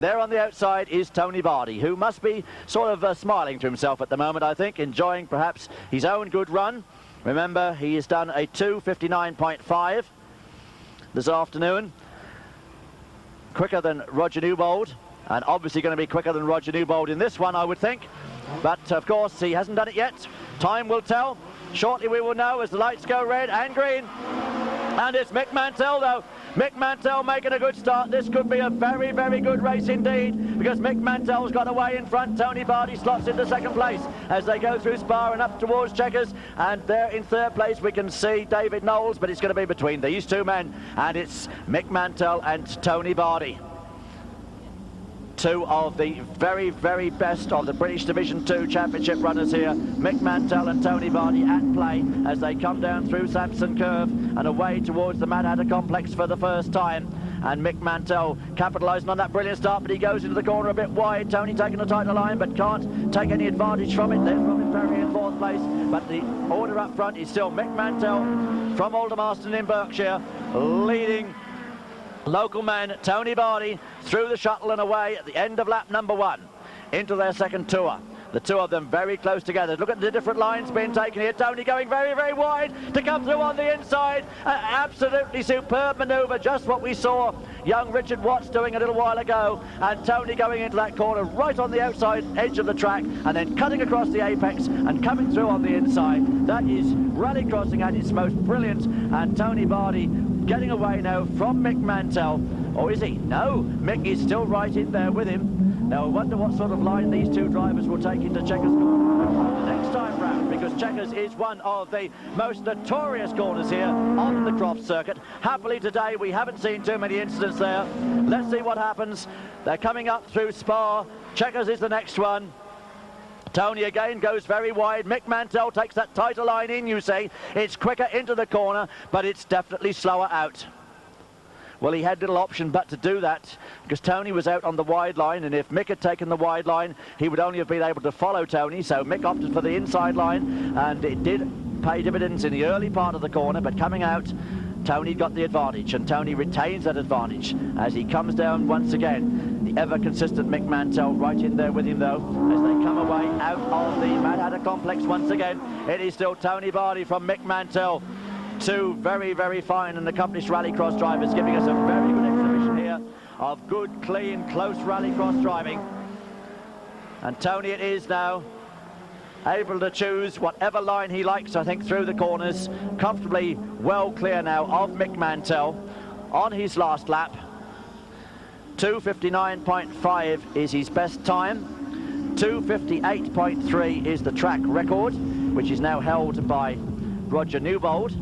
There on the outside is Tony Bardy, who must be sort of smiling to himself at the moment, I think, enjoying perhaps his own good run. Remember, he has done a 2:59.5 this afternoon. Quicker than Roger Newbold, and obviously going to be quicker than Roger Newbold in this one, I would think. But, of course, he hasn't done it yet. Time will tell. Shortly we will know as the lights go red and green. And it's Mick Mantell, though. Mick Mantell making a good start. This could be a very, very good race indeed, because Mick Mantell's got away in front. Tony Bardy slots into second place as they go through Spa and up towards Chequers. And there in third place we can see David Knowles, but it's going to be between these two men. And it's Mick Mantell and Tony Bardy. Two of the very, very best of the British Division 2 Championship runners here. Mick Mantell and Tony Bardy at play as they come down through Sampson Curve and away towards the Mad Hatter Complex for the first time. And Mick Mantell capitalising on that brilliant start, but he goes into the corner a bit wide. Tony taking the tighter line, but can't take any advantage from it. There's Robin Ferry in fourth place, but the order up front is still Mick Mantell from Aldermaston in Berkshire, leading local man Tony Bardy through the shuttle and away at the end of lap number 1 into their second tour. The two of them very close together. Look at the different lines being taken here. Tony going very, very wide to come through on the inside. Absolutely superb manoeuvre, just what we saw young Richard Watts doing a little while ago. And Tony going into that corner right on the outside edge of the track and then cutting across the apex and coming through on the inside. That is rallycrossing at its most brilliant. And Tony Bardy getting away now from Mick Mantell. Or is he? No, Mick is still right in there with him. Now I wonder what sort of line these two drivers will take into Chequers corner next time round, because Chequers is one of the most notorious corners here on the Croft circuit. Happily today we haven't seen too many incidents there. Let's see what happens. They're coming up through Spa. Chequers is the next one. Tony again goes very wide. Mick Mantell takes that tighter line in, you see. It's quicker into the corner, but it's definitely slower out. Well, he had little option but to do that, because Tony was out on the wide line, and if Mick had taken the wide line, he would only have been able to follow Tony. So Mick opted for the inside line, and it did pay dividends in the early part of the corner, but coming out, Tony got the advantage, and Tony retains that advantage as he comes down once again. The ever-consistent Mick Mantell right in there with him, though, as they come away out of the Mad Hatter Complex once again. It is still Tony Bardy from Mick Mantell. Two very, very fine and accomplished rallycross drivers, giving us a very good exhibition here of good, clean, close rallycross driving. And Tony it is now, able to choose whatever line he likes, I think, through the corners. Comfortably well clear now of Mick Mantell on his last lap. 2:59.5 is his best time. 2:58.3 is the track record, which is now held by Roger Newbold,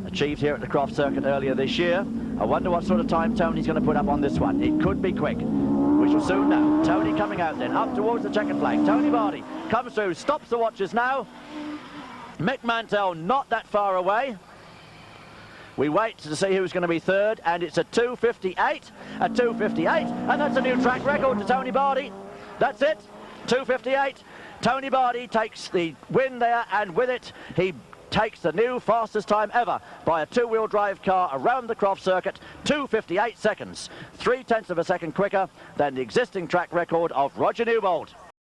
achieved here at the Croft circuit earlier this year. I wonder what sort of time Tony's going to put up on this one. It could be quick. We shall soon know. Tony coming out then, up towards the checkered flag. Tony Bardy comes through, stops the watchers now. Mick Mantell not that far away. We wait to see who's going to be third, and it's a 2:58, and that's a new track record to Tony Bardy. That's it, 2:58. Tony Bardy takes the win there, and with it, he takes the new fastest time ever by a two-wheel drive car around the Croft circuit, 2:58 seconds, 0.3 of a second quicker than the existing track record of Roger Newbold.